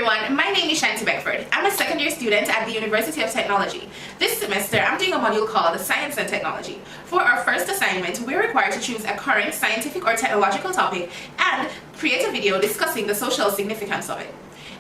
everyone, my name is Shantih Beckford. I'm a second year student at the University of Technology. This semester, I'm doing a module called Science and Technology. For our first assignment, we're required to choose a current scientific or technological topic and create a video discussing the social significance of it.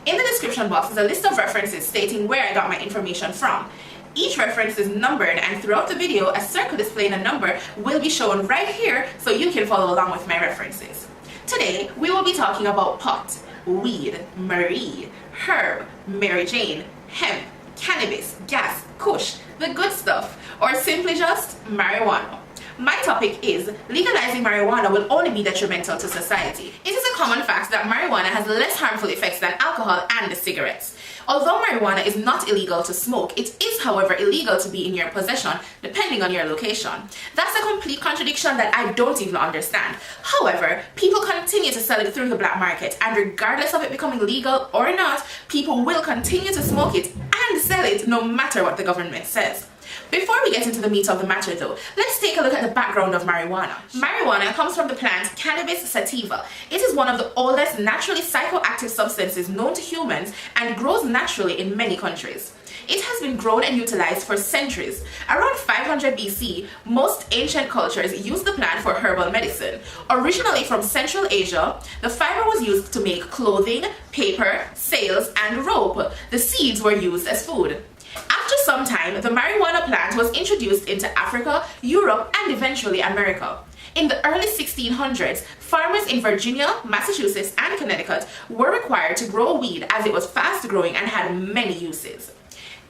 In the description box is a list of references stating where I got my information from. Each reference is numbered, and throughout the video, a circle displaying a number will be shown right here so you can follow along with my references. Today, we will be talking about pot, weed, Marie, herb, Mary Jane, hemp, cannabis, gas, kush, the good stuff, or simply just marijuana. My topic is legalizing marijuana will only be detrimental to society. It is a common fact that marijuana has less harmful effects than alcohol and cigarettes. Although marijuana is not illegal to smoke, it is, however, illegal to be in your possession, depending on your location. That's a complete contradiction that I don't even understand. However, people continue to sell it through the black market, and regardless of it becoming legal or not, people will continue to smoke it and sell it no matter what the government says. Before we get into the meat of the matter though, let's take a look at the background of marijuana. Marijuana comes from the plant Cannabis sativa. It is one of the oldest naturally psychoactive substances known to humans and grows naturally in many countries. It has been grown and utilized for centuries. Around 500 BC, most ancient cultures used the plant for herbal medicine. Originally from Central Asia, the fiber was used to make clothing, paper, sails, and rope. The seeds were used as food. After some time, the marijuana plant was introduced into Africa, Europe, and eventually America. In the early 1600s, farmers in Virginia, Massachusetts, and Connecticut were required to grow weed as it was fast growing and had many uses.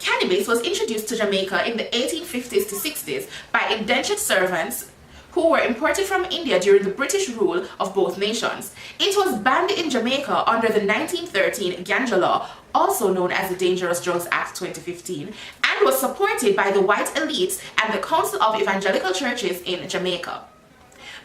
Cannabis was introduced to Jamaica in the 1850s to 60s by indentured servants who were imported from India during the British rule of both nations. It was banned in Jamaica under the 1913 Ganja Law, also known as the Dangerous Drugs Act 2015, and was supported by the white elites and the Council of Evangelical Churches in Jamaica.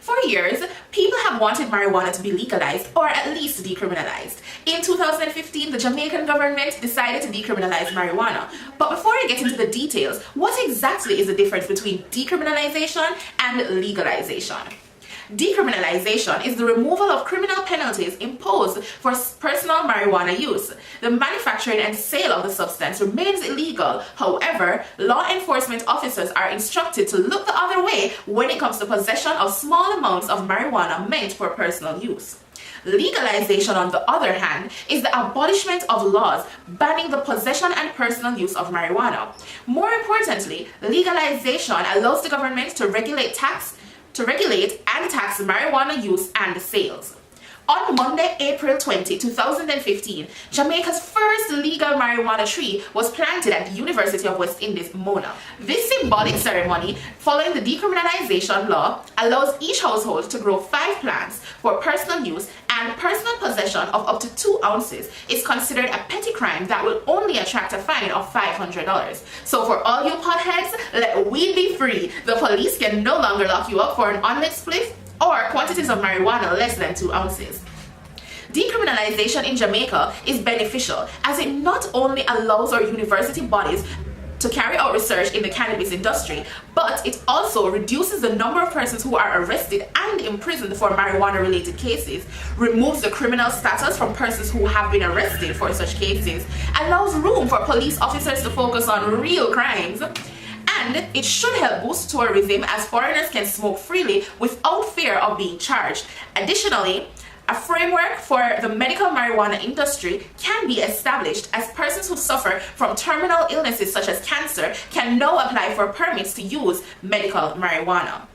For years, people have wanted marijuana to be legalized or at least decriminalized. In 2015, the Jamaican government decided to decriminalize marijuana. But before I get into the details, what exactly is the difference between decriminalization and legalization? Decriminalization is the removal of criminal penalties imposed for personal marijuana use. The manufacturing and sale of the substance remains illegal. However, law enforcement officers are instructed to look the other way when it comes to possession of small amounts of marijuana meant for personal use. Legalization, on the other hand, is the abolishment of laws banning the possession and personal use of marijuana. More importantly, legalization allows the government to regulate and tax marijuana use and sales. On Monday, April 20, 2015, Jamaica's first legal marijuana tree was planted at the University of West Indies, Mona. This symbolic ceremony, following the decriminalization law, allows each household to grow 5 plants for personal use, and personal possession of up to 2 ounces is considered a petty crime that will only attract a fine of $500. So for all you potheads, let weed be free. The police can no longer lock you up for an unlit spliff or quantities of marijuana less than 2 ounces. Decriminalization in Jamaica is beneficial as it not only allows our university bodies to carry out research in the cannabis industry, but it also reduces the number of persons who are arrested and imprisoned for marijuana-related cases, removes the criminal status from persons who have been arrested for such cases, allows room for police officers to focus on real crimes, and it should help boost tourism as foreigners can smoke freely without fear of being charged. Additionally, a framework for the medical marijuana industry can be established as persons who suffer from terminal illnesses such as cancer can now apply for permits to use medical marijuana.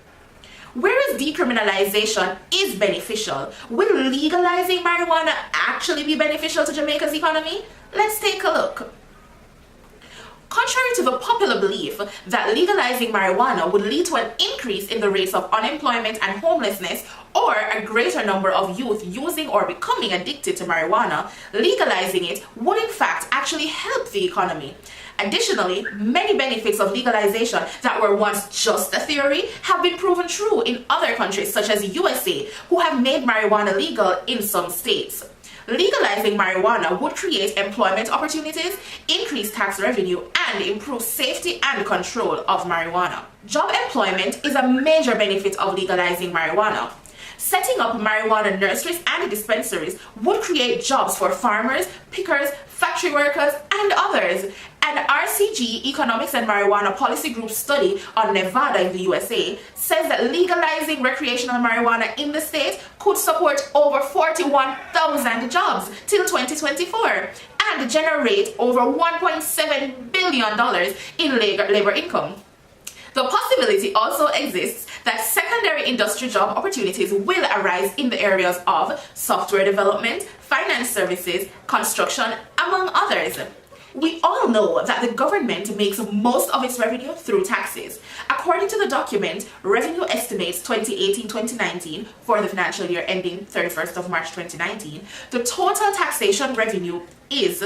Whereas decriminalization is beneficial, will legalizing marijuana actually be beneficial to Jamaica's economy? Let's take a look. Contrary to the popular belief that legalizing marijuana would lead to an increase in the rates of unemployment and homelessness or a greater number of youth using or becoming addicted to marijuana, legalizing it would in fact actually help the economy. Additionally, many benefits of legalization that were once just a theory have been proven true in other countries such as the USA, who have made marijuana legal in some states. Legalizing marijuana would create employment opportunities, increase tax revenue, and improve safety and control of marijuana. Job employment is a major benefit of legalizing marijuana. Setting up marijuana nurseries and dispensaries would create jobs for farmers, pickers, factory workers, and others. An RCG Economics and Marijuana Policy Group study on Nevada in the USA says that legalizing recreational marijuana in the state could support over 41,000 jobs till 2024 and generate over $1.7 billion in labor income. The possibility also exists that secondary industry job opportunities will arise in the areas of software development, finance services, construction, among others. We all know that the government makes most of its revenue through taxes. According to the document, Revenue Estimates 2018-2019 for the financial year ending 31st of March 2019, the total taxation revenue is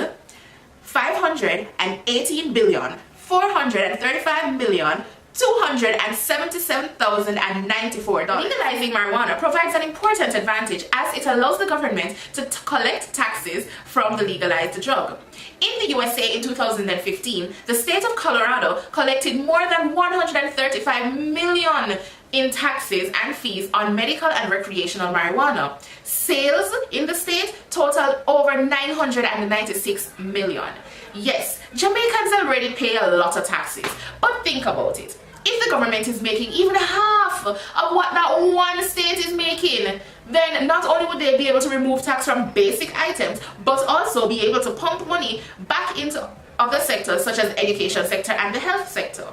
$518,435,277,094. Legalizing marijuana provides an important advantage as it allows the government to collect taxes from the legalized drug. In the USA in 2015, the state of Colorado collected more than $135 million in taxes and fees on medical and recreational marijuana. Sales in the state totaled over $996 million. Yes, Jamaicans already pay a lot of taxes, but think about it. If the government is making even half of what that one state is making, then not only would they be able to remove tax from basic items, but also be able to pump money back into other sectors such as the education sector and the health sector.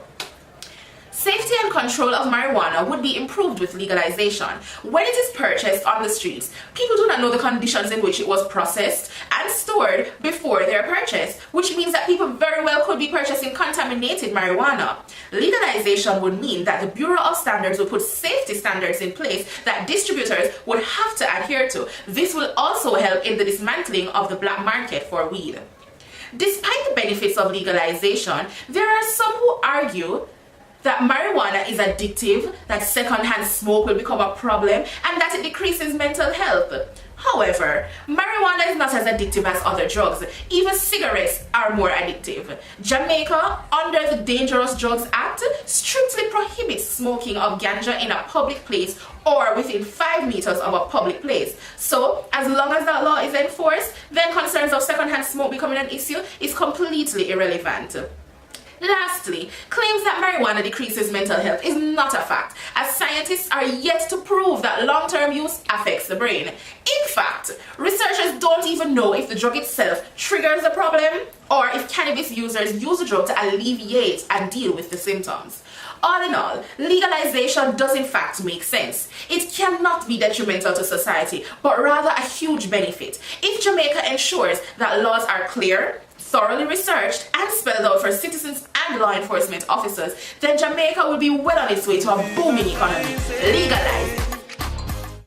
Safety and control of marijuana would be improved with legalization. When it is purchased on the streets, people do not know the conditions in which it was processed and stored before their purchase, which means that people very well could be purchasing contaminated marijuana. Legalization would mean that the Bureau of Standards will put safety standards in place that distributors would have to adhere to. This will also help in the dismantling of the black market for weed. Despite the benefits of legalization, there are some who argue that marijuana is addictive, that secondhand smoke will become a problem, and that it decreases mental health. However, marijuana is not as addictive as other drugs. Even cigarettes are more addictive. Jamaica, under the Dangerous Drugs Act, strictly prohibits smoking of ganja in a public place or within 5 meters of a public place. So, as long as that law is enforced, then concerns of secondhand smoke becoming an issue is completely irrelevant. Lastly, claims that marijuana decreases mental health is not a fact, as scientists are yet to prove that long-term use affects the brain. In fact, researchers don't even know if the drug itself triggers the problem or if cannabis users use the drug to alleviate and deal with the symptoms. All in all, legalization does in fact make sense. It cannot be detrimental to society, but rather a huge benefit. If Jamaica ensures that laws are clear, thoroughly researched, and spelled out for citizens and law enforcement officers, then Jamaica will be well on its way to a booming economy. Legalize.